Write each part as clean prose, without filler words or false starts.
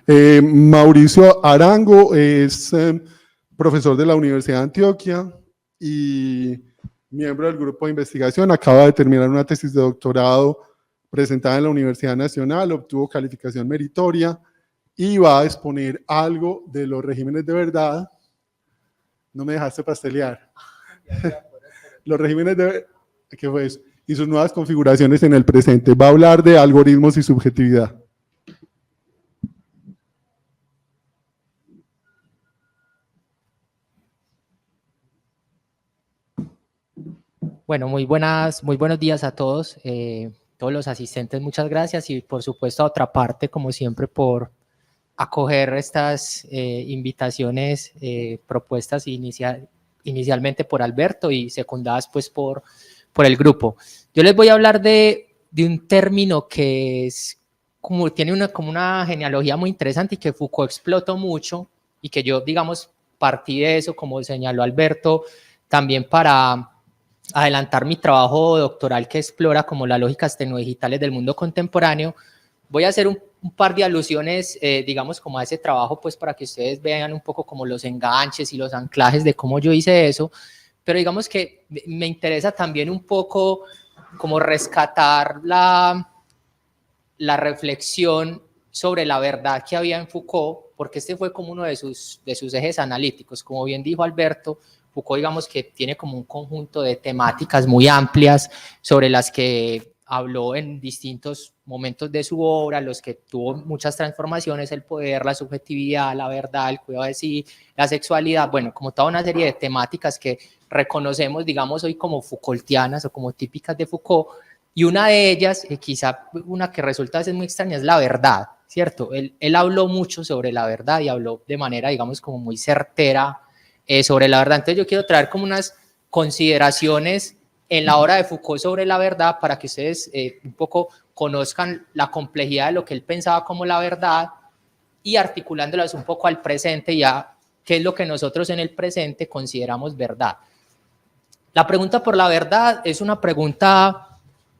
Mauricio Arango es profesor de la Universidad de Antioquia y miembro del grupo de investigación. Acaba de terminar una tesis de doctorado presentada en la Universidad Nacional, obtuvo calificación meritoria y va a exponer algo de los regímenes de verdad. No me dejaste pastelear. Los regímenes de... ¿Qué fue eso? Y sus nuevas configuraciones en el presente. Va a hablar de algoritmos y subjetividad. Bueno, muy buenos días a todos, todos los asistentes, muchas gracias y por supuesto a otra parte, como siempre, por acoger estas invitaciones propuestas inicialmente por Alberto y secundadas pues por el grupo. Yo les voy a hablar de un término que es como tiene como una genealogía muy interesante y que Foucault explotó mucho y que yo, digamos, partí de eso, como señaló Alberto, también para adelantar mi trabajo doctoral que explora como las lógicas tecnodigitales del mundo contemporáneo. Voy a hacer un par de alusiones, digamos, como a ese trabajo, pues para que ustedes vean un poco como los enganches y los anclajes de cómo yo hice eso, pero digamos que me interesa también un poco como rescatar la reflexión sobre la verdad que había en Foucault, porque este fue como uno de sus ejes analíticos. Como bien dijo Alberto, Foucault, digamos que tiene como un conjunto de temáticas muy amplias sobre las que habló en distintos momentos de su obra, los que tuvo muchas transformaciones: el poder, la subjetividad, la verdad, el cuidado de sí, la sexualidad, bueno, como toda una serie de temáticas que reconocemos, digamos, hoy como Foucaultianas o como típicas de Foucault. Y una de ellas, quizá una que resulta a veces muy extraña, es la verdad, ¿cierto? Él habló mucho sobre la verdad y habló de manera, digamos, como muy certera sobre la verdad. Entonces yo quiero traer como unas consideraciones en la obra de Foucault sobre la verdad para que ustedes un poco conozcan la complejidad de lo que él pensaba como la verdad y articulándolas un poco al presente, ya qué es lo que nosotros en el presente consideramos verdad. La pregunta por la verdad es una pregunta,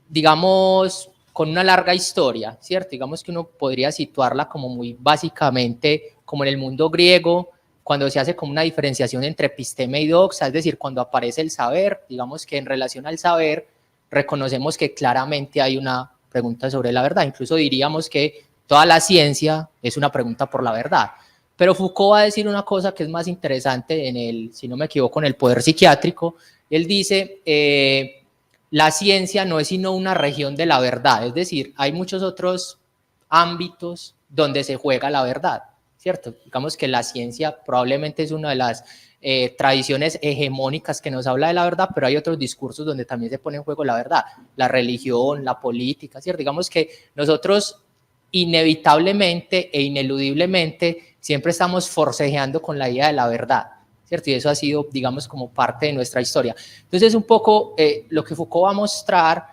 digamos, con una larga historia, ¿cierto? Digamos que uno podría situarla como muy básicamente como en el mundo griego, cuando se hace como una diferenciación entre episteme y doxa, es decir, cuando aparece el saber, digamos que en relación al saber reconocemos que claramente hay una pregunta sobre la verdad, incluso diríamos que toda la ciencia es una pregunta por la verdad. Pero Foucault va a decir una cosa que es más interesante en el, si no me equivoco, en el poder psiquiátrico. Él dice, la ciencia no es sino una región de la verdad, es decir, hay muchos otros ámbitos donde se juega la verdad, ¿cierto? Digamos que la ciencia probablemente es una de las tradiciones hegemónicas que nos habla de la verdad, pero hay otros discursos donde también se pone en juego la verdad, la religión, la política, ¿cierto? Digamos que nosotros inevitablemente e ineludiblemente siempre estamos forcejeando con la idea de la verdad, ¿cierto? Y eso ha sido, digamos, como parte de nuestra historia. Entonces, un poco lo que Foucault va a mostrar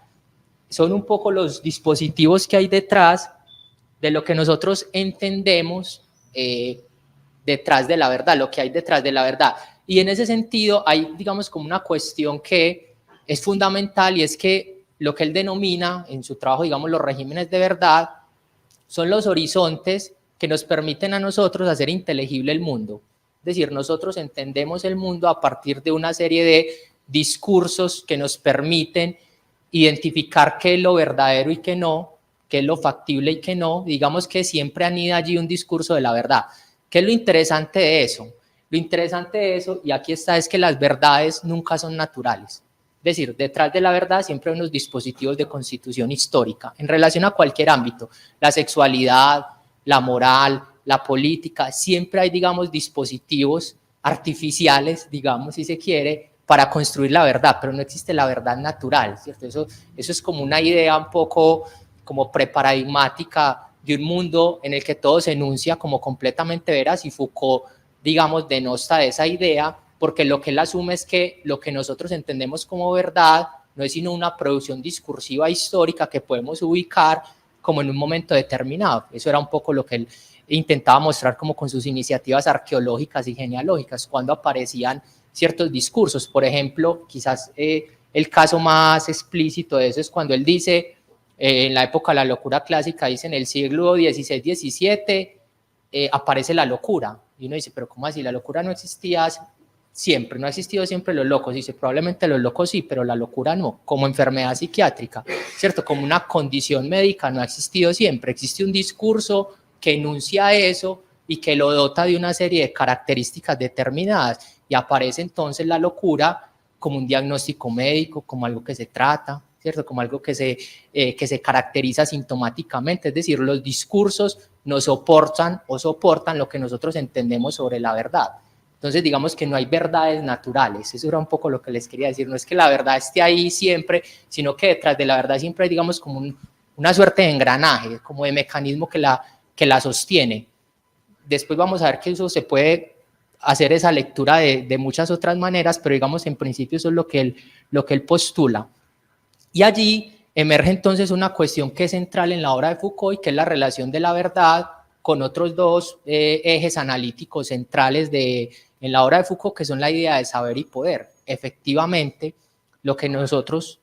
son un poco los dispositivos que hay detrás de lo que nosotros entendemos detrás de la verdad, lo que hay detrás de la verdad. Y en ese sentido hay, digamos, como una cuestión que es fundamental, y es que lo que él denomina en su trabajo, digamos, los regímenes de verdad, son los horizontes que nos permiten a nosotros hacer inteligible el mundo. Es decir, nosotros entendemos el mundo a partir de una serie de discursos que nos permiten identificar qué es lo verdadero y qué no, qué es lo factible y qué no. Digamos que siempre anida allí un discurso de la verdad. ¿Qué es lo interesante de eso? Lo interesante de eso, y aquí está, es que las verdades nunca son naturales. Es decir, detrás de la verdad siempre hay unos dispositivos de constitución histórica en relación a cualquier ámbito, la sexualidad, la moral, la política, siempre hay, digamos, dispositivos artificiales, digamos, si se quiere, para construir la verdad, pero no existe la verdad natural, ¿cierto? Eso es como una idea un poco como preparadigmática de un mundo en el que todo se enuncia como completamente veraz, y Foucault, digamos, denosta de esa idea, porque lo que él asume es que lo que nosotros entendemos como verdad no es sino una producción discursiva histórica que podemos ubicar como en un momento determinado. Eso era un poco lo que él intentaba mostrar como con sus iniciativas arqueológicas y genealógicas, cuando aparecían ciertos discursos. Por ejemplo, quizás el caso más explícito de eso es cuando él dice, en la época de la locura clásica, dice en el siglo XVI-XVII, aparece la locura. Y uno dice, pero ¿cómo así? La locura no existía siempre, no ha existido siempre los locos. Dice, probablemente los locos sí, pero la locura no, como enfermedad psiquiátrica, ¿cierto? Como una condición médica no ha existido siempre. Existe un discurso que enuncia eso y que lo dota de una serie de características determinadas, y aparece entonces la locura como un diagnóstico médico, como algo que se trata, ¿cierto? Como algo que se caracteriza sintomáticamente, es decir, los discursos no soportan o soportan lo que nosotros entendemos sobre la verdad. Entonces, digamos que no hay verdades naturales, eso era un poco lo que les quería decir, no es que la verdad esté ahí siempre, sino que detrás de la verdad siempre hay, digamos, como una suerte de engranaje, como de mecanismo que la sostiene. Después vamos a ver que eso se puede hacer esa lectura de muchas otras maneras, pero digamos, en principio eso es lo que él postula. Y allí emerge entonces una cuestión que es central en la obra de Foucault, y que es la relación de la verdad con otros dos ejes analíticos centrales en la obra de Foucault, que son la idea de saber y poder. Efectivamente, lo que nosotros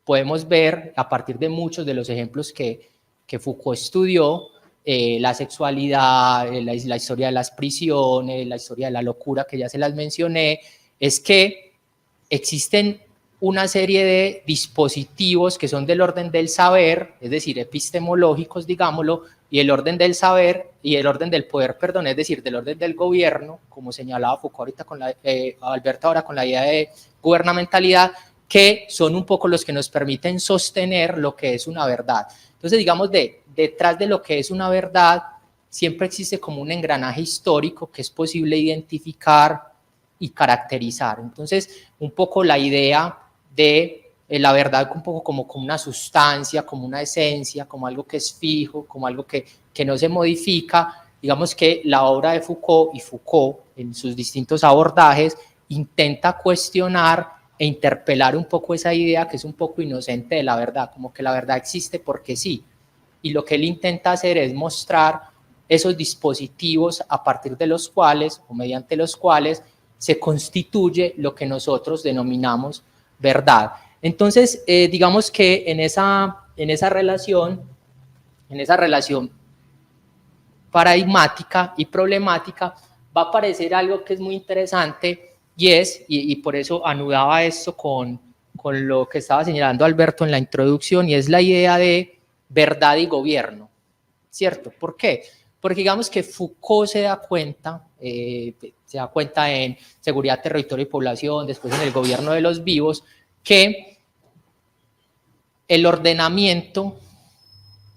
podemos ver a partir de muchos de los ejemplos que Foucault estudió, la sexualidad, la historia de las prisiones, la historia de la locura, que ya se las mencioné, es que existen una serie de dispositivos que son del orden del saber, es decir, epistemológicos, digámoslo, y el orden del saber y el orden del poder, perdón, es decir, del orden del gobierno, como señalaba Foucault ahorita Alberto ahora con la idea de gubernamentalidad, que son un poco los que nos permiten sostener lo que es una verdad. Entonces, digamos, detrás de lo que es una verdad, siempre existe como un engranaje histórico que es posible identificar y caracterizar. Entonces, un poco la idea de la verdad un poco como una sustancia, como una esencia, como algo que es fijo, como algo que no se modifica. Digamos que la obra de Foucault, y Foucault en sus distintos abordajes, intenta cuestionar e interpelar un poco esa idea que es un poco inocente de la verdad, como que la verdad existe porque sí. Y lo que él intenta hacer es mostrar esos dispositivos a partir de los cuales, o mediante los cuales, se constituye lo que nosotros denominamos verdad. Entonces, digamos que en esa relación paradigmática y problemática, va a aparecer algo que es muy interesante, y por eso anudaba esto con lo que estaba señalando Alberto en la introducción, y es la idea de verdad y gobierno, ¿cierto? ¿Por qué? Porque digamos que Foucault se da cuenta en Seguridad, Territorio y Población, después en El gobierno de los vivos, que el ordenamiento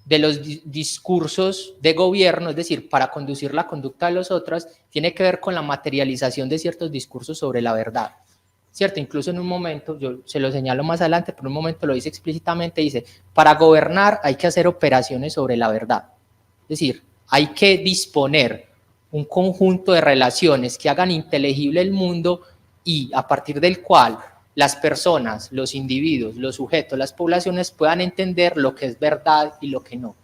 de los discursos de gobierno, es decir, para conducir la conducta de los otros, tiene que ver con la materialización de ciertos discursos sobre la verdad, ¿cierto? Incluso en un momento, yo se lo señalo más adelante, pero en un momento lo dice explícitamente, dice, para gobernar hay que hacer operaciones sobre la verdad, es decir, hay que disponer un conjunto de relaciones que hagan inteligible el mundo, y a partir del cual las personas, los individuos, los sujetos, las poblaciones puedan entender lo que es verdad y lo que no.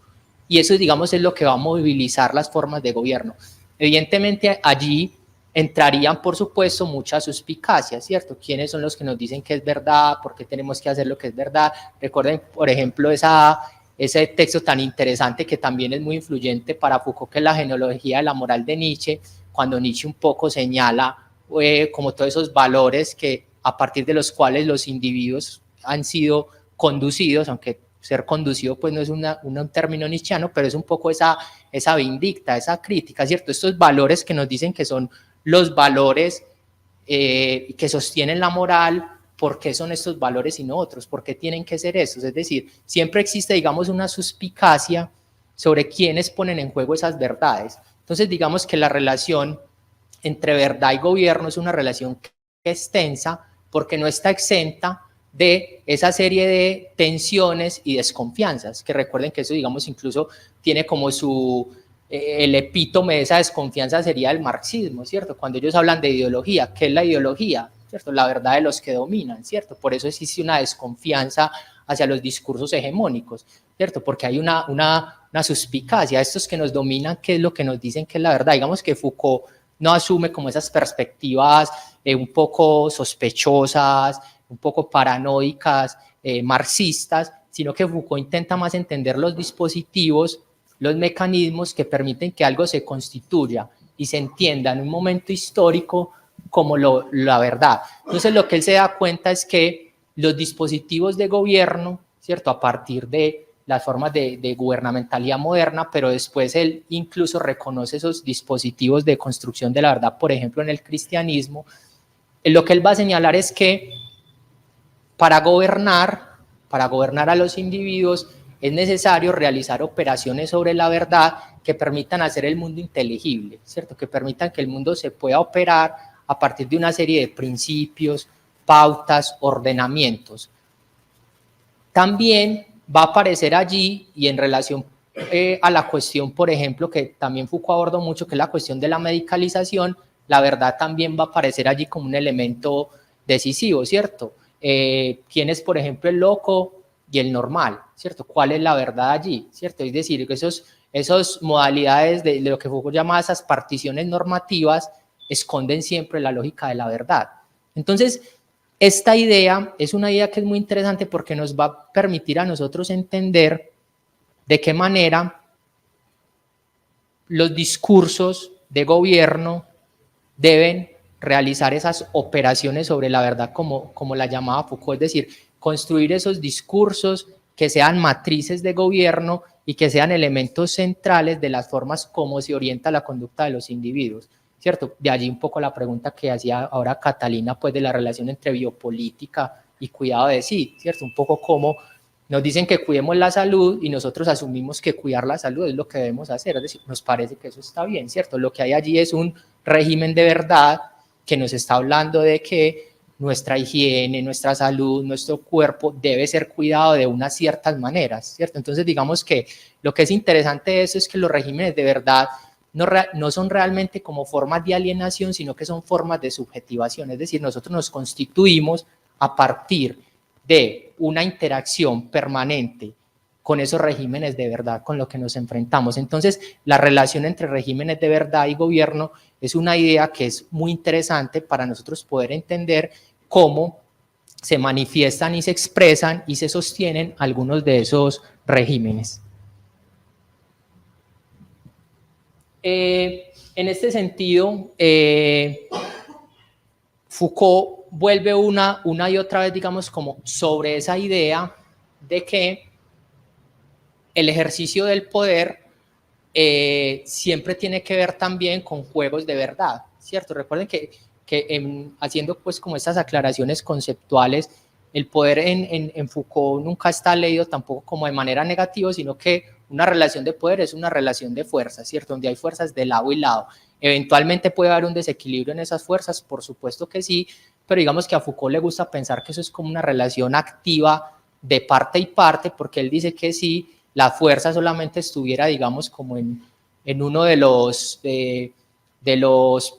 Y eso, digamos, es lo que va a movilizar las formas de gobierno. Evidentemente, allí entrarían, por supuesto, muchas suspicacias, ¿cierto? ¿Quiénes son los que nos dicen que es verdad? ¿Por qué tenemos que hacer lo que es verdad? Recuerden, por ejemplo, ese texto tan interesante que también es muy influyente para Foucault, que es la genealogía de la moral de Nietzsche, cuando Nietzsche un poco señala como todos esos valores a partir de los cuales los individuos han sido conducidos, aunque ser conducido pues no es un término nietzscheano, pero es un poco esa vindicta, esa crítica, ¿cierto? Estos valores que nos dicen que son los valores que sostienen la moral. ¿Por qué son estos valores y no otros? ¿Por qué tienen que ser esos? Es decir, siempre existe, digamos, una suspicacia sobre quiénes ponen en juego esas verdades. Entonces, digamos que la relación entre verdad y gobierno es una relación extensa, porque no está exenta de esa serie de tensiones y desconfianzas, que recuerden que eso, digamos, incluso tiene como el epítome de esa desconfianza sería el marxismo, ¿cierto? Cuando ellos hablan de ideología, ¿qué es la ideología? ¿Cierto? La verdad de los que dominan, ¿cierto? Por eso existe una desconfianza hacia los discursos hegemónicos, ¿cierto? Porque hay una suspicacia, estos que nos dominan, ¿qué es lo que nos dicen que es la verdad? Digamos que Foucault no asume como esas perspectivas un poco sospechosas, un poco paranoicas, marxistas, sino que Foucault intenta más entender los dispositivos, los mecanismos que permiten que algo se constituya y se entienda en un momento histórico como la verdad. Entonces lo que él se da cuenta es que los dispositivos de gobierno, ¿cierto?, a partir de las formas de gubernamentalidad moderna, pero después él incluso reconoce esos dispositivos de construcción de la verdad, por ejemplo, en el cristianismo. Lo que él va a señalar es que para gobernar a los individuos es necesario realizar operaciones sobre la verdad que permitan hacer el mundo inteligible, ¿cierto?, que permitan que el mundo se pueda operar a partir de una serie de principios, pautas, ordenamientos. También va a aparecer allí, y en relación a la cuestión, por ejemplo, que también Foucault abordó mucho, que es la cuestión de la medicalización, la verdad también va a aparecer allí como un elemento decisivo, ¿cierto? ¿Quién es, por ejemplo, el loco y el normal, ¿cierto? ¿Cuál es la verdad allí, ¿cierto? Es decir, que esas modalidades de lo que Foucault llama esas particiones normativas esconden siempre la lógica de la verdad. Entonces, esta idea es una idea que es muy interesante porque nos va a permitir a nosotros entender de qué manera los discursos de gobierno deben realizar esas operaciones sobre la verdad como la llamaba Foucault, es decir, construir esos discursos que sean matrices de gobierno y que sean elementos centrales de las formas como se orienta la conducta de los individuos, ¿cierto? De allí un poco la pregunta que hacía ahora Catalina, pues de la relación entre biopolítica y cuidado de sí, ¿cierto? Un poco como nos dicen que cuidemos la salud y nosotros asumimos que cuidar la salud es lo que debemos hacer, es decir, nos parece que eso está bien, ¿cierto? Lo que hay allí es un régimen de verdad que nos está hablando de que nuestra higiene, nuestra salud, nuestro cuerpo debe ser cuidado de unas ciertas maneras, ¿cierto? Entonces, digamos que lo que es interesante de eso es que los regímenes de verdad no son realmente como formas de alienación, sino que son formas de subjetivación, es decir, nosotros nos constituimos a partir de una interacción permanente con esos regímenes de verdad con los que nos enfrentamos. Entonces, la relación entre regímenes de verdad y gobierno es una idea que es muy interesante para nosotros poder entender cómo se manifiestan y se expresan y se sostienen algunos de esos regímenes. En este sentido, Foucault vuelve una y otra vez, digamos, como sobre esa idea de que el ejercicio del poder siempre tiene que ver también con juegos de verdad, ¿cierto? Recuerden que haciendo pues como estas aclaraciones conceptuales, el poder en Foucault nunca está leído tampoco como de manera negativa, sino que una relación de poder es una relación de fuerzas, ¿cierto? Donde hay fuerzas de lado y lado. Eventualmente puede haber un desequilibrio en esas fuerzas, por supuesto que sí, pero digamos que a Foucault le gusta pensar que eso es como una relación activa de parte y parte, porque él dice que si la fuerza solamente estuviera, digamos, como en uno de los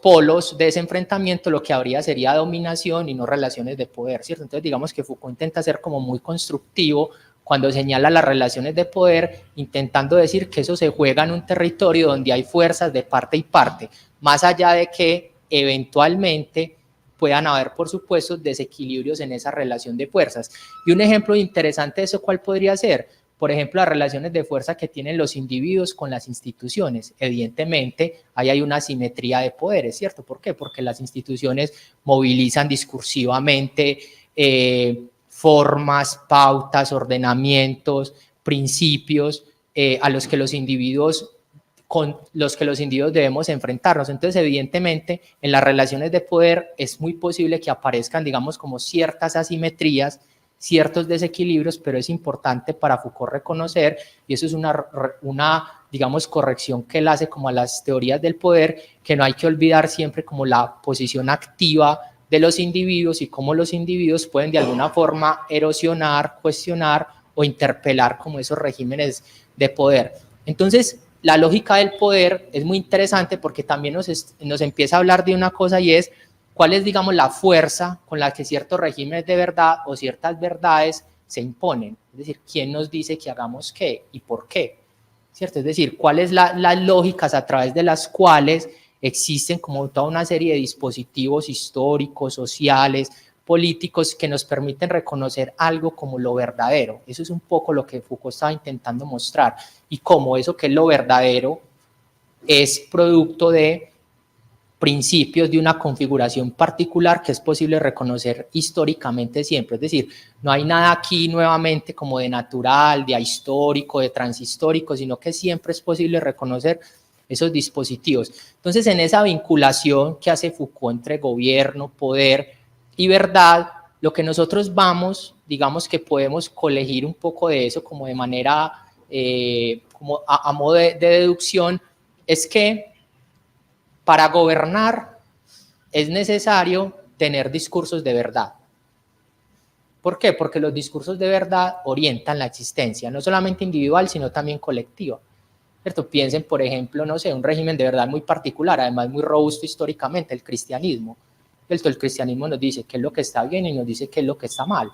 polos de ese enfrentamiento, lo que habría sería dominación y no relaciones de poder, ¿cierto? Entonces, digamos que Foucault intenta ser como muy constructivo cuando señala las relaciones de poder, intentando decir que eso se juega en un territorio donde hay fuerzas de parte y parte, más allá de que eventualmente puedan haber, por supuesto, desequilibrios en esa relación de fuerzas. Y un ejemplo interesante de eso, ¿cuál podría ser? Por ejemplo, las relaciones de fuerza que tienen los individuos con las instituciones. Evidentemente, ahí hay una asimetría de poderes, ¿cierto? ¿Por qué? Porque las instituciones movilizan discursivamente formas, pautas, ordenamientos, principios a los que los individuos debemos enfrentarnos. Entonces, evidentemente, en las relaciones de poder es muy posible que aparezcan, digamos, como ciertas asimetrías, ciertos desequilibrios, pero es importante para Foucault reconocer, y eso es una digamos, corrección que él hace como a las teorías del poder, que no hay que olvidar siempre como la posición activa de los individuos y cómo los individuos pueden de alguna forma erosionar, cuestionar o interpelar como esos regímenes de poder. Entonces, la lógica del poder es muy interesante porque también nos empieza a hablar de una cosa, y es cuál es, digamos, la fuerza con la que ciertos regímenes de verdad o ciertas verdades se imponen. Es decir, ¿quién nos dice que hagamos qué y por qué? ¿Cierto? Es decir, cuáles las lógicas a través de las cuales existen como toda una serie de dispositivos históricos, sociales, políticos que nos permiten reconocer algo como lo verdadero. Eso es un poco lo que Foucault estaba intentando mostrar, y cómo eso que es lo verdadero es producto de principios de una configuración particular que es posible reconocer históricamente siempre. Es decir, no hay nada aquí nuevamente como de natural, de ahistórico, de transhistórico, sino que siempre es posible reconocer esos dispositivos. Entonces, en esa vinculación que hace Foucault entre gobierno, poder y verdad, lo que nosotros vamos, digamos que podemos colegir un poco de eso como de manera, como a modo de deducción, es que para gobernar es necesario tener discursos de verdad. ¿Por qué? Porque los discursos de verdad orientan la existencia, no solamente individual, sino también colectiva. ¿Cierto? Piensen, por ejemplo, no sé, un régimen de verdad muy particular, además muy robusto históricamente, el cristianismo. ¿Cierto? El cristianismo nos dice qué es lo que está bien y nos dice qué es lo que está mal.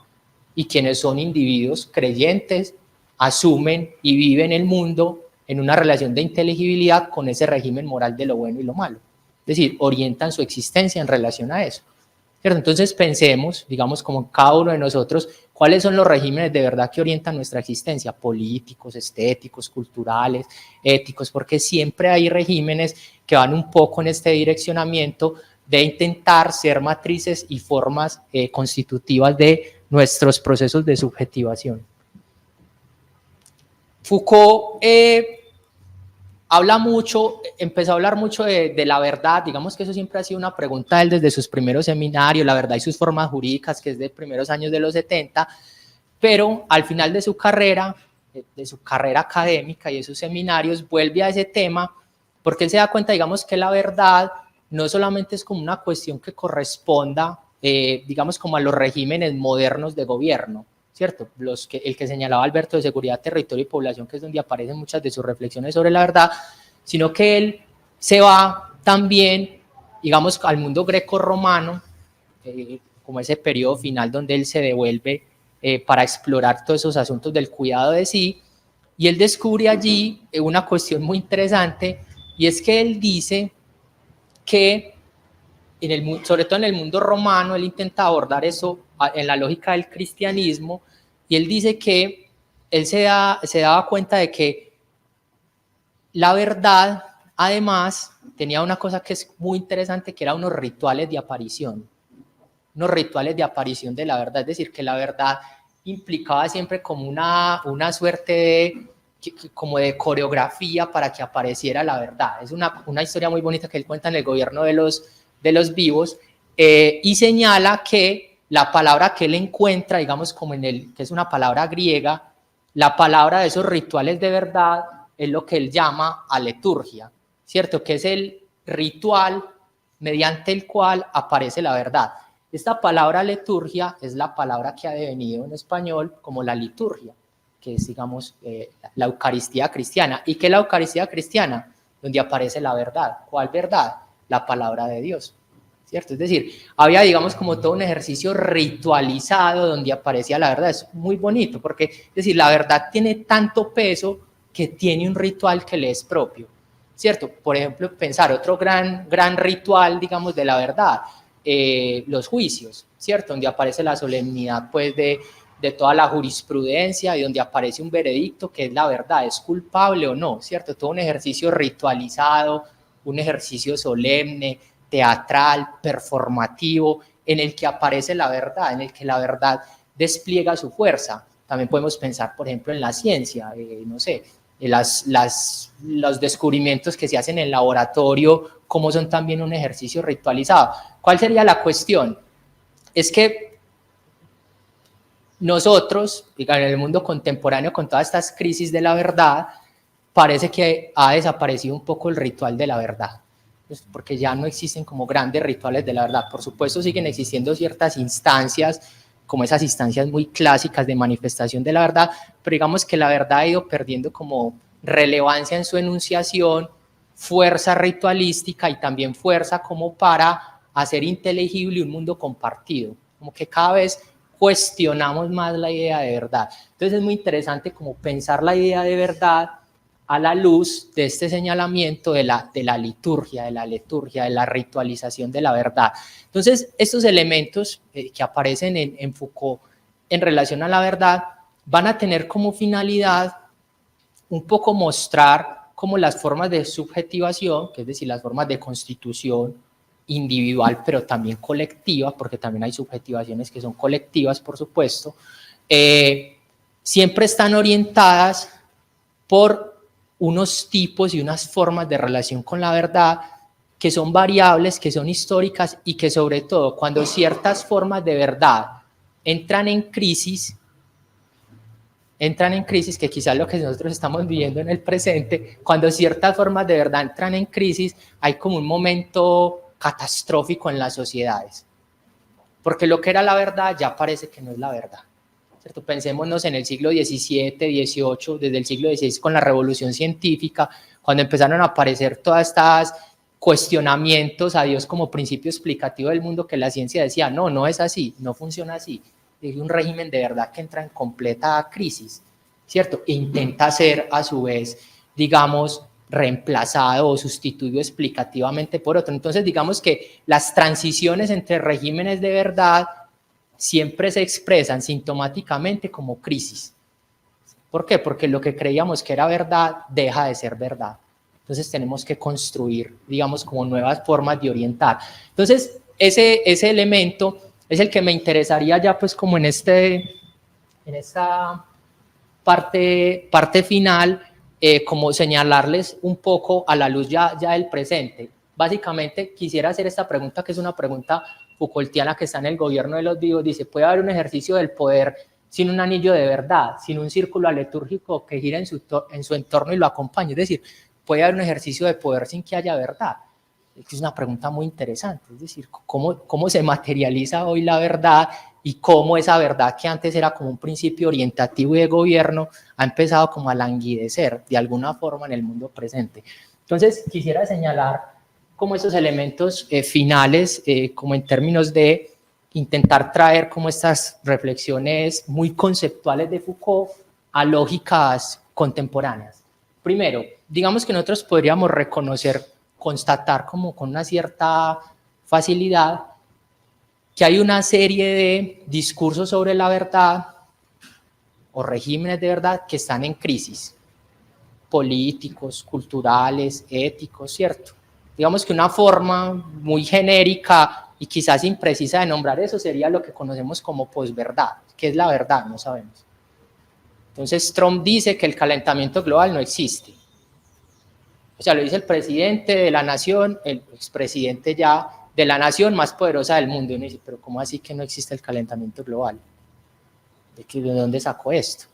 Y quienes son individuos creyentes asumen y viven el mundo en una relación de inteligibilidad con ese régimen moral de lo bueno y lo malo. Es decir, orientan su existencia en relación a eso. ¿Cierto? Entonces pensemos, digamos, como cada uno de nosotros, cuáles son los regímenes de verdad que orientan nuestra existencia, políticos, estéticos, culturales, éticos, porque siempre hay regímenes que van un poco en este direccionamiento de intentar ser matrices y formas constitutivas de nuestros procesos de subjetivación. Foucault habla mucho, empezó a hablar mucho de la verdad, digamos que eso siempre ha sido una pregunta de él desde sus primeros seminarios, la verdad y sus formas jurídicas, que es de primeros años de los 70, pero al final de su carrera académica y de sus seminarios, vuelve a ese tema, porque él se da cuenta, digamos, que la verdad no solamente es como una cuestión que corresponda, digamos, como a los regímenes modernos de gobierno, ¿cierto? El que señalaba Alberto de seguridad, territorio y población, que es donde aparecen muchas de sus reflexiones sobre la verdad, sino que él se va también, digamos, al mundo greco-romano, como ese periodo final donde él se devuelve para explorar todos esos asuntos del cuidado de sí, y él descubre allí una cuestión muy interesante, y es que él dice que sobre todo en el mundo romano, él intenta abordar eso en la lógica del cristianismo, y él dice que él se daba cuenta de que la verdad, además, tenía una cosa que es muy interesante, que eran unos rituales de aparición de la verdad, es decir, que la verdad implicaba siempre como una suerte como de coreografía para que apareciera la verdad. Es una historia muy bonita que él cuenta en El gobierno de los vivos, y señala que la palabra que él encuentra, digamos, que es una palabra griega, la palabra de esos rituales de verdad es lo que él llama aleturgia, ¿cierto? Que es el ritual mediante el cual aparece la verdad. Esta palabra liturgia es la palabra que ha devenido en español como la liturgia, que es, digamos, la Eucaristía cristiana. ¿Y qué es la Eucaristía cristiana? Donde aparece la verdad. ¿Cuál verdad? La palabra de Dios, ¿cierto? Es decir, había, digamos, como todo un ejercicio ritualizado donde aparecía la verdad. Es muy bonito porque, es decir, la verdad tiene tanto peso que tiene un ritual que le es propio, ¿cierto? Por ejemplo, pensar otro gran ritual, digamos, de la verdad, los juicios, ¿cierto? Donde aparece la solemnidad, pues, de toda la jurisprudencia y donde aparece un veredicto que es la verdad, es culpable o no, ¿cierto? Todo un ejercicio ritualizado, un ejercicio solemne, teatral, performativo, en el que aparece la verdad, en el que la verdad despliega su fuerza. También podemos pensar, por ejemplo, en la ciencia, no sé, los descubrimientos que se hacen en el laboratorio, como son también un ejercicio ritualizado. ¿Cuál sería la cuestión? Es que nosotros, en el mundo contemporáneo, con todas estas crisis de la verdad, parece que ha desaparecido un poco el ritual de la verdad, pues porque ya no existen como grandes rituales de la verdad. Por supuesto, siguen existiendo ciertas instancias, como esas instancias muy clásicas de manifestación de la verdad, pero digamos que la verdad ha ido perdiendo como relevancia en su enunciación, fuerza ritualística y también fuerza como para hacer inteligible un mundo compartido, como que cada vez cuestionamos más la idea de verdad. Entonces es muy interesante como pensar la idea de verdad a la luz de este señalamiento de la liturgia, de la ritualización de la verdad. Entonces, estos elementos que aparecen en Foucault en relación a la verdad van a tener como finalidad un poco mostrar cómo las formas de subjetivación, que es decir, las formas de constitución individual, pero también colectiva, porque también hay subjetivaciones que son colectivas, por supuesto, siempre están orientadas por unos tipos y unas formas de relación con la verdad que son variables, que son históricas y que sobre todo cuando ciertas formas de verdad entran en crisis, que quizás lo que nosotros estamos viviendo en el presente, cuando ciertas formas de verdad entran en crisis, hay como un momento catastrófico en las sociedades, porque lo que era la verdad ya parece que no es la verdad. ¿Cierto? Pensémonos en el siglo XVII, XVIII, desde el siglo XVI con la revolución científica, cuando empezaron a aparecer todas estas cuestionamientos a Dios como principio explicativo del mundo, que la ciencia decía, no, no es así, no funciona así. Es un régimen de verdad que entra en completa crisis, ¿cierto? E intenta ser a su vez, digamos, reemplazado o sustituido explicativamente por otro. Entonces, digamos que las transiciones entre regímenes de verdad siempre se expresan sintomáticamente como crisis. ¿Por qué? Porque lo que creíamos que era verdad deja de ser verdad. Entonces tenemos que construir, digamos, como nuevas formas de orientar. Entonces, ese elemento es el que me interesaría ya pues como en esta parte final, como señalarles un poco a la luz ya del presente. Básicamente quisiera hacer esta pregunta, que es una pregunta Foucaultiana que está en el gobierno de los vivos. Dice, ¿puede haber un ejercicio del poder sin un anillo de verdad, sin un círculo aletúrgico que gira en su entorno y lo acompañe? Es decir, ¿puede haber un ejercicio de poder sin que haya verdad? Es una pregunta muy interesante, es decir, ¿cómo se materializa hoy la verdad y cómo esa verdad que antes era como un principio orientativo y de gobierno ha empezado como a languidecer de alguna forma en el mundo presente? Entonces, quisiera señalar como esos elementos finales, como en términos de intentar traer como estas reflexiones muy conceptuales de Foucault a lógicas contemporáneas. Primero, digamos que nosotros podríamos constatar como con una cierta facilidad que hay una serie de discursos sobre la verdad o regímenes de verdad que están en crisis, políticos, culturales, éticos, ¿cierto? Digamos que una forma muy genérica y quizás imprecisa de nombrar eso sería lo que conocemos como posverdad. ¿Qué es la verdad? No sabemos. Entonces Trump dice que el calentamiento global no existe. O sea, lo dice el presidente de la nación, el expresidente ya de la nación más poderosa del mundo. Y uno dice, pero ¿cómo así que no existe el calentamiento global? ¿De dónde sacó esto?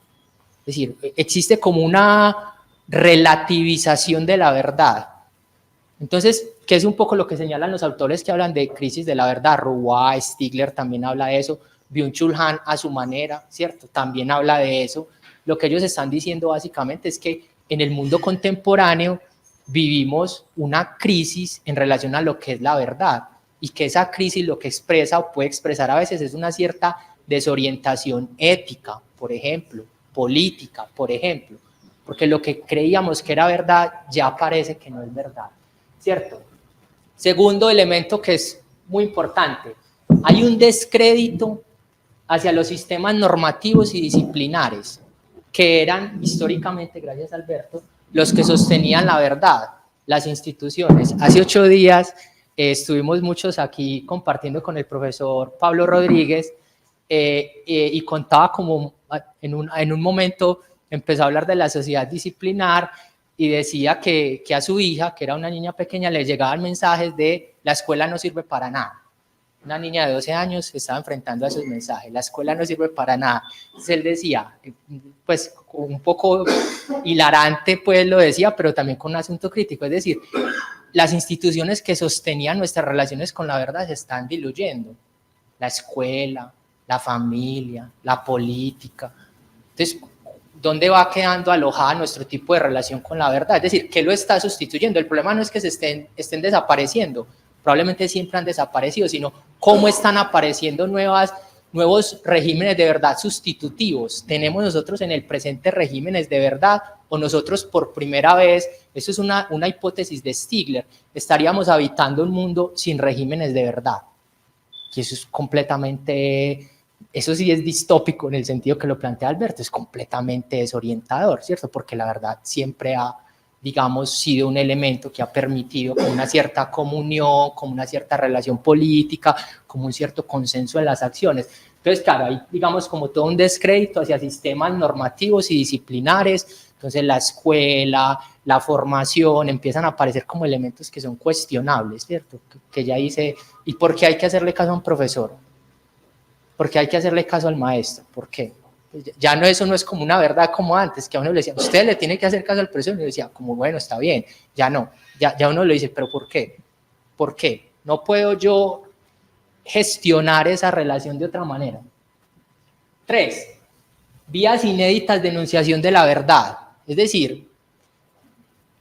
Es decir, existe como una relativización de la verdad. Entonces, ¿qué es un poco lo que señalan los autores que hablan de crisis de la verdad? Roy, Stigler también habla de eso, Byung-Chul Han a su manera, ¿cierto? También habla de eso. Lo que ellos están diciendo básicamente es que en el mundo contemporáneo vivimos una crisis en relación a lo que es la verdad y que esa crisis lo que expresa o puede expresar a veces es una cierta desorientación ética, por ejemplo, política, por ejemplo, porque lo que creíamos que era verdad ya parece que no es verdad, ¿cierto? Segundo elemento que es muy importante, hay un descrédito hacia los sistemas normativos y disciplinares que eran históricamente, gracias Alberto, los que sostenían la verdad, las instituciones. Hace 8 días estuvimos muchos aquí compartiendo con el profesor Pablo Rodríguez y contaba como en un momento empezó a hablar de la sociedad disciplinar y decía que a su hija, que era una niña pequeña, le llegaban mensajes de la escuela no sirve para nada. Una niña de 12 años se estaba enfrentando a esos mensajes, la escuela no sirve para nada. Entonces él decía, pues un poco hilarante pues lo decía, pero también con un asunto crítico, es decir, las instituciones que sostenían nuestras relaciones con la verdad se están diluyendo. La escuela, la familia, la política. Entonces, ¿dónde va quedando alojada nuestro tipo de relación con la verdad? Es decir, ¿qué lo está sustituyendo? El problema no es que se estén desapareciendo, probablemente siempre han desaparecido, sino cómo están apareciendo nuevas nuevos regímenes de verdad sustitutivos. ¿Tenemos nosotros en el presente regímenes de verdad o nosotros por primera vez, eso es una hipótesis de Stigler, estaríamos habitando un mundo sin regímenes de verdad? Y eso es completamente, eso sí es distópico en el sentido que lo plantea Alberto, es completamente desorientador, ¿cierto? Porque la verdad siempre ha, digamos, sido un elemento que ha permitido como una cierta comunión, como una cierta relación política, como un cierto consenso en las acciones. Entonces, claro, hay, digamos, como todo un descrédito hacia sistemas normativos y disciplinares. Entonces, la escuela, la formación, empiezan a aparecer como elementos que son cuestionables, ¿cierto? Que ya dice, ¿y por qué hay que hacerle caso a un profesor? ¿Por qué hay que hacerle caso al maestro? ¿Por qué? Ya no, eso no es como una verdad como antes, que a uno le decía, usted le tiene que hacer caso al profesor, y uno decía, como bueno, está bien, ya no, ya uno le dice, pero ¿por qué? ¿Por qué? No puedo yo gestionar esa relación de otra manera. 3. Vías inéditas de enunciación de la verdad. Es decir,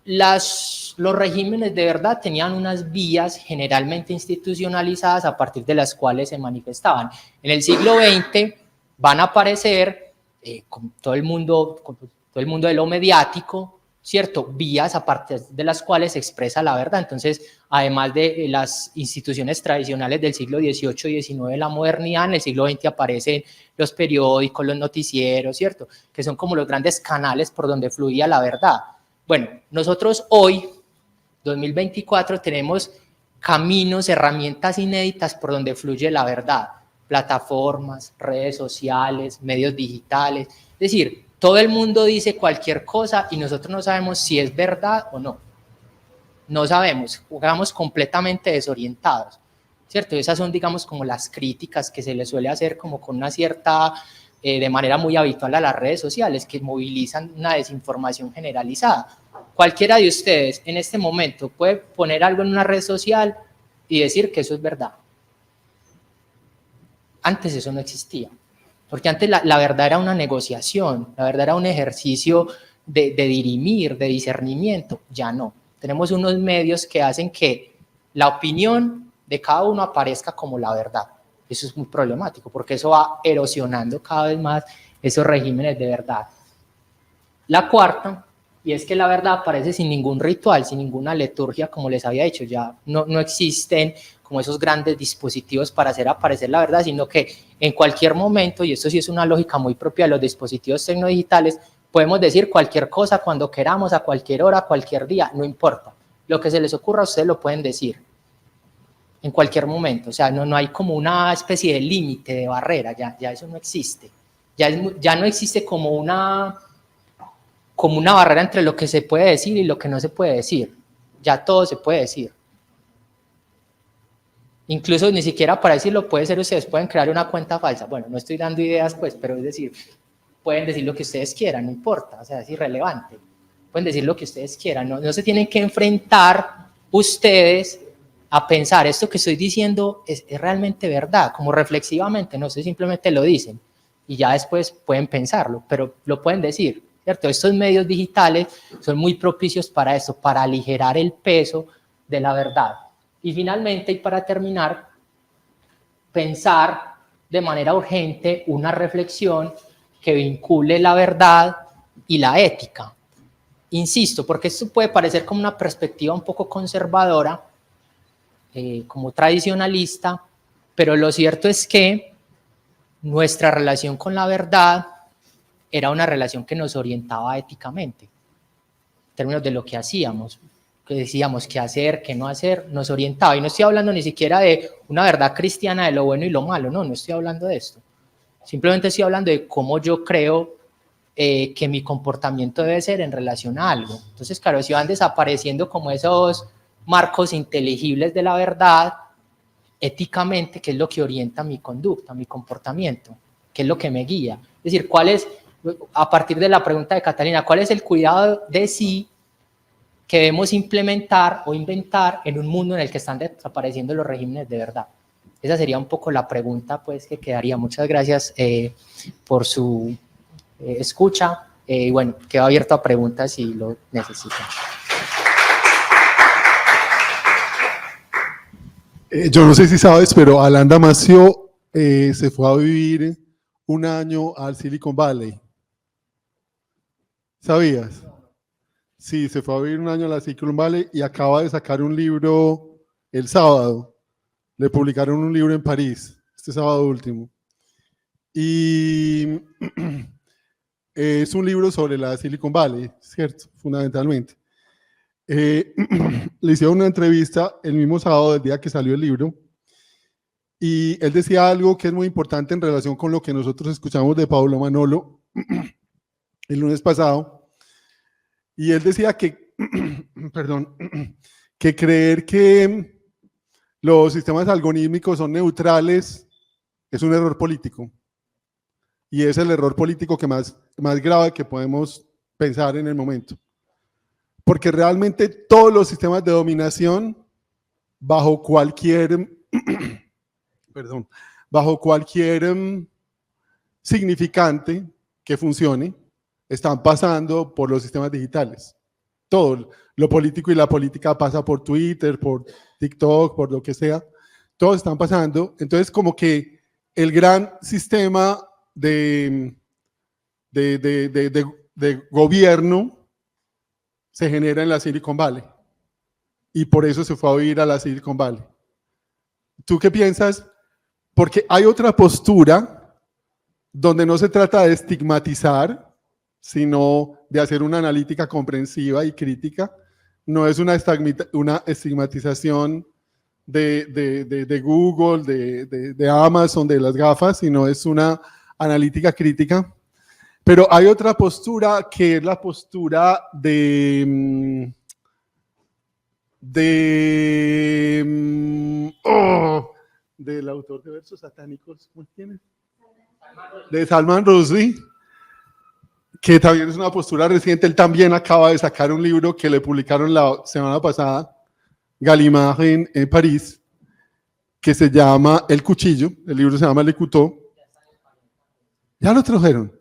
los regímenes de verdad tenían unas vías generalmente institucionalizadas a partir de las cuales se manifestaban. En el siglo XX van a aparecer, con todo el mundo de lo mediático, ¿cierto? Vías a partir de las cuales se expresa la verdad. Entonces, además de las instituciones tradicionales del siglo XVIII y XIX de la modernidad, en el siglo XX aparecen los periódicos, los noticieros, ¿cierto? Que son como los grandes canales por donde fluía la verdad. Bueno, nosotros hoy, 2024, tenemos caminos, herramientas inéditas por donde fluye la verdad. Plataformas, redes sociales, medios digitales. Es decir, todo el mundo dice cualquier cosa y nosotros no sabemos si es verdad o no. No sabemos, jugamos completamente desorientados, ¿cierto? Esas son, digamos, como las críticas que se le suele hacer como con una cierta, de manera muy habitual a las redes sociales, que movilizan una desinformación generalizada. Cualquiera de ustedes en este momento puede poner algo en una red social y decir que eso es verdad. Antes eso no existía. Porque antes la verdad era una negociación, la verdad era un ejercicio de dirimir, de discernimiento. Ya no. Tenemos unos medios que hacen que la opinión de cada uno aparezca como la verdad. Eso es muy problemático porque eso va erosionando cada vez más esos regímenes de verdad. La cuarta, y es que la verdad aparece sin ningún ritual, sin ninguna liturgia, como les había dicho, ya no existen como esos grandes dispositivos para hacer aparecer la verdad, sino que en cualquier momento, y esto sí es una lógica muy propia de los dispositivos tecnodigitales, podemos decir cualquier cosa cuando queramos, a cualquier hora, cualquier día, no importa. Lo que se les ocurra, ustedes lo pueden decir en cualquier momento. O sea, no hay como una especie de límite, de barrera, ya eso no existe. Ya no existe como una barrera entre lo que se puede decir y lo que no se puede decir. Ya todo se puede decir. Incluso ni siquiera para decirlo puede ser, ustedes pueden crear una cuenta falsa. Bueno, no estoy dando ideas, pues, pero es decir, pueden decir lo que ustedes quieran, no importa, o sea, es irrelevante. Pueden decir lo que ustedes quieran, no se tienen que enfrentar ustedes a pensar, esto que estoy diciendo es realmente verdad, como reflexivamente, no sé, simplemente lo dicen y ya después pueden pensarlo, pero lo pueden decir, ¿cierto? Estos medios digitales son muy propicios para eso, para aligerar el peso de la verdad. Y finalmente, y para terminar, pensar de manera urgente una reflexión que vincule la verdad y la ética. Insisto, porque esto puede parecer como una perspectiva un poco conservadora, como tradicionalista, pero lo cierto es que nuestra relación con la verdad era una relación que nos orientaba éticamente, en términos de lo que hacíamos, que decíamos qué hacer, qué no hacer, nos orientaba. Y no estoy hablando ni siquiera de una verdad cristiana de lo bueno y lo malo, no estoy hablando de esto. Simplemente estoy hablando de cómo yo creo que mi comportamiento debe ser en relación a algo. Entonces, claro, si van desapareciendo como esos marcos inteligibles de la verdad, éticamente, ¿qué es lo que orienta mi conducta, mi comportamiento? ¿Qué es lo que me guía? Es decir, ¿cuál es, a partir de la pregunta de Catalina, cuál es el cuidado de sí que debemos implementar o inventar en un mundo en el que están desapareciendo los regímenes de verdad? Esa sería un poco la pregunta, pues, que quedaría. Muchas gracias por su escucha. Bueno, quedo abierto a preguntas si lo necesitan. Yo no sé si sabes, pero Alan Damasio se fue a vivir un año al Silicon Valley. ¿Sabías? Sí, se fue a vivir un año a la Silicon Valley y acaba de sacar un libro el sábado. Le publicaron un libro en París, este sábado último. Y es un libro sobre la Silicon Valley, ¿cierto? Fundamentalmente. Le hicieron una entrevista el mismo sábado del día que salió el libro y él decía algo que es muy importante en relación con lo que nosotros escuchamos de Pablo Manolo el lunes pasado, y él decía que, perdón, que creer que los sistemas algorítmicos son neutrales es un error político, y es el error político que más grave que podemos pensar en el momento. Porque realmente todos los sistemas de dominación, bajo cualquier, perdón, bajo cualquier significante que funcione, están pasando por los sistemas digitales. Todo, lo político y la política pasa por Twitter, por TikTok, por lo que sea. Todos están pasando. Entonces, como que el gran sistema de gobierno se genera en la Silicon Valley y por eso se fue a vivir a la Silicon Valley. ¿Tú qué piensas? Porque hay otra postura donde no se trata de estigmatizar, sino de hacer una analítica comprensiva y crítica. No es una estigmatización de Google, de Amazon, de las gafas, sino es una analítica crítica. Pero hay otra postura que es la postura del autor de versos satánicos, ¿cómo tienes? De Salman Rushdie, que también es una postura reciente. Él también acaba de sacar un libro que le publicaron la semana pasada, Gallimard en París, que se llama El Cuchillo. El libro se llama Le Couteau. ¿Ya lo trajeron?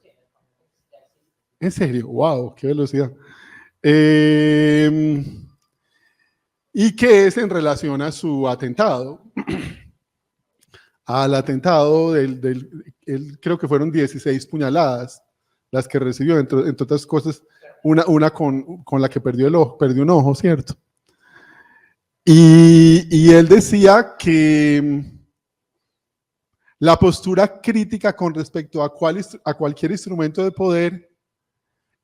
¿En serio? ¡Wow! ¡Qué velocidad! ¿Y qué es en relación a su atentado? Al atentado, él creo que fueron 16 puñaladas las que recibió, entre otras cosas, una con la que perdió un ojo, ¿cierto? Y él decía que la postura crítica con respecto a cualquier instrumento de poder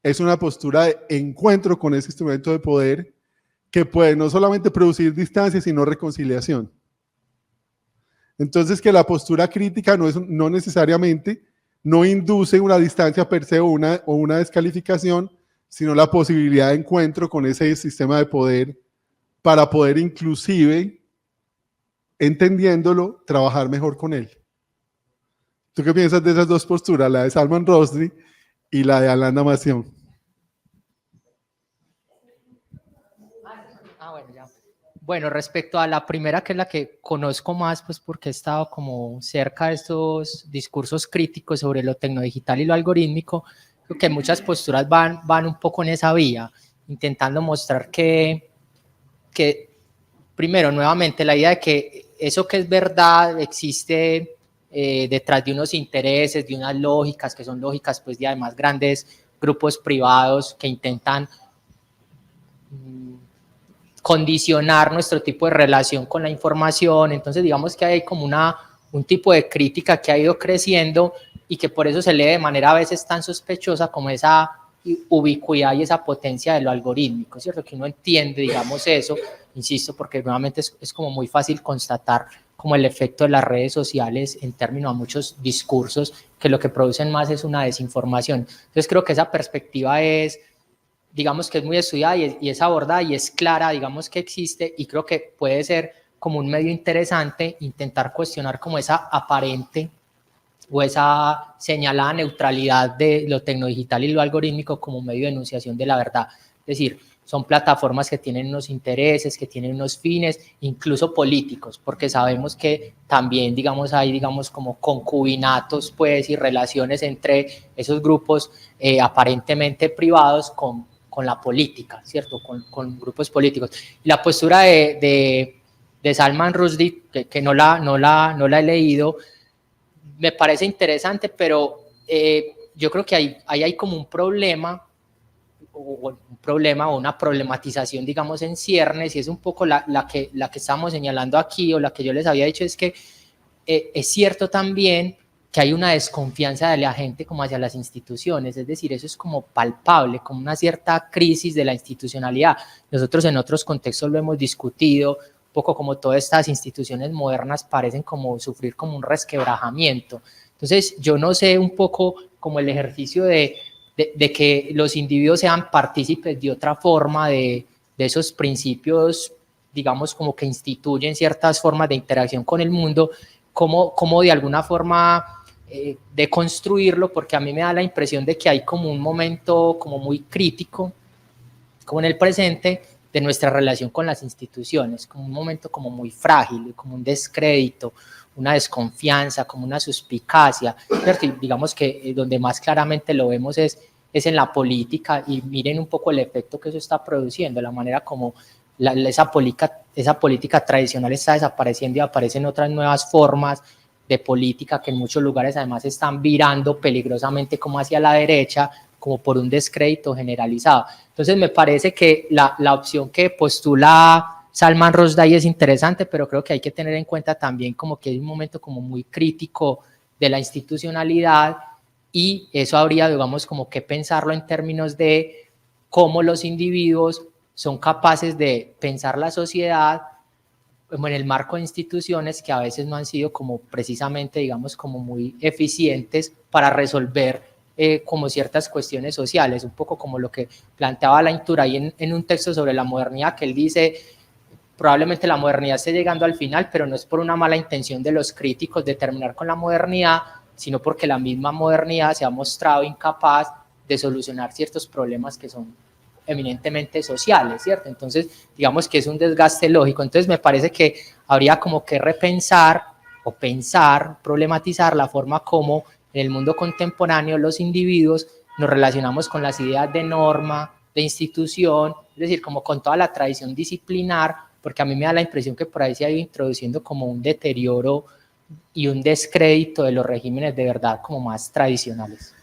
es una postura de encuentro con ese instrumento de poder que puede no solamente producir distancia, sino reconciliación. Entonces, que la postura crítica no necesariamente no induce una distancia per se o una descalificación, sino la posibilidad de encuentro con ese sistema de poder para poder inclusive, entendiéndolo, trabajar mejor con él. ¿Tú qué piensas de esas dos posturas, la de Salman Rushdie y la de Alain Damasio? Bueno, respecto a la primera, que es la que conozco más, pues porque he estado como cerca de estos discursos críticos sobre lo tecnodigital y lo algorítmico, creo que muchas posturas van un poco en esa vía, intentando mostrar que primero, nuevamente, la idea de que eso que es verdad existe detrás de unos intereses, de unas lógicas, que son lógicas pues de además grandes grupos privados que intentan condicionar nuestro tipo de relación con la información. Entonces digamos que hay como un tipo de crítica que ha ido creciendo y que por eso se lee de manera a veces tan sospechosa como esa ubicuidad y esa potencia de lo algorítmico, ¿cierto? Que uno entiende, digamos eso, insisto, porque nuevamente es como muy fácil constatar como el efecto de las redes sociales en términos a muchos discursos que lo que producen más es una desinformación. Entonces creo que esa perspectiva es, digamos que es muy estudiada y es abordada y es clara, digamos que existe, y creo que puede ser como un medio interesante intentar cuestionar como esa aparente o esa señalada neutralidad de lo tecnodigital y lo algorítmico como medio de enunciación de la verdad. Es decir, son plataformas que tienen unos intereses, que tienen unos fines, incluso políticos, porque sabemos que también, digamos, hay, digamos, como concubinatos, pues, y relaciones entre esos grupos aparentemente privados con la política, ¿cierto? Con grupos políticos. Y la postura de Salman Rushdie, que no la he leído, me parece interesante, pero yo creo que ahí hay como un problema o una problematización, digamos, en ciernes, y es un poco la que estamos señalando aquí, o la que yo les había dicho, es que es cierto también que hay una desconfianza de la gente como hacia las instituciones, es decir, eso es como palpable, como una cierta crisis de la institucionalidad. Nosotros en otros contextos lo hemos discutido, un poco como todas estas instituciones modernas parecen como sufrir como un resquebrajamiento. Entonces, yo no sé, un poco como el ejercicio de que los individuos sean partícipes de otra forma de esos principios, digamos, como que instituyen ciertas formas de interacción con el mundo, como de alguna forma de construirlo, porque a mí me da la impresión de que hay como un momento como muy crítico, como en el presente, de nuestra relación con las instituciones, como un momento como muy frágil, como un descrédito, una desconfianza, como una suspicacia, ¿cierto? Y digamos que donde más claramente lo vemos es en la política, y miren un poco el efecto que eso está produciendo, la manera como esa política tradicional está desapareciendo y aparecen otras nuevas formas de política que en muchos lugares además están virando peligrosamente como hacia la derecha, como por un descrédito generalizado. Entonces me parece que la opción que postula Salman Rushdie es interesante, pero creo que hay que tener en cuenta también como que hay un momento como muy crítico de la institucionalidad, y eso habría, digamos, como que pensarlo en términos de cómo los individuos son capaces de pensar la sociedad en el marco de instituciones que a veces no han sido como precisamente, digamos, como muy eficientes para resolver como ciertas cuestiones sociales, un poco como lo que planteaba Lainturay en un texto sobre la modernidad, que él dice, probablemente la modernidad esté llegando al final, pero no es por una mala intención de los críticos de terminar con la modernidad, sino porque la misma modernidad se ha mostrado incapaz de solucionar ciertos problemas que son eminentemente sociales, ¿cierto? Entonces, digamos que es un desgaste lógico. Entonces, me parece que habría como que repensar o pensar, problematizar la forma como en el mundo contemporáneo los individuos nos relacionamos con las ideas de norma, de institución, es decir, como con toda la tradición disciplinar, porque a mí me da la impresión que por ahí se ha ido introduciendo como un deterioro y un descrédito de los regímenes de verdad como más tradicionales.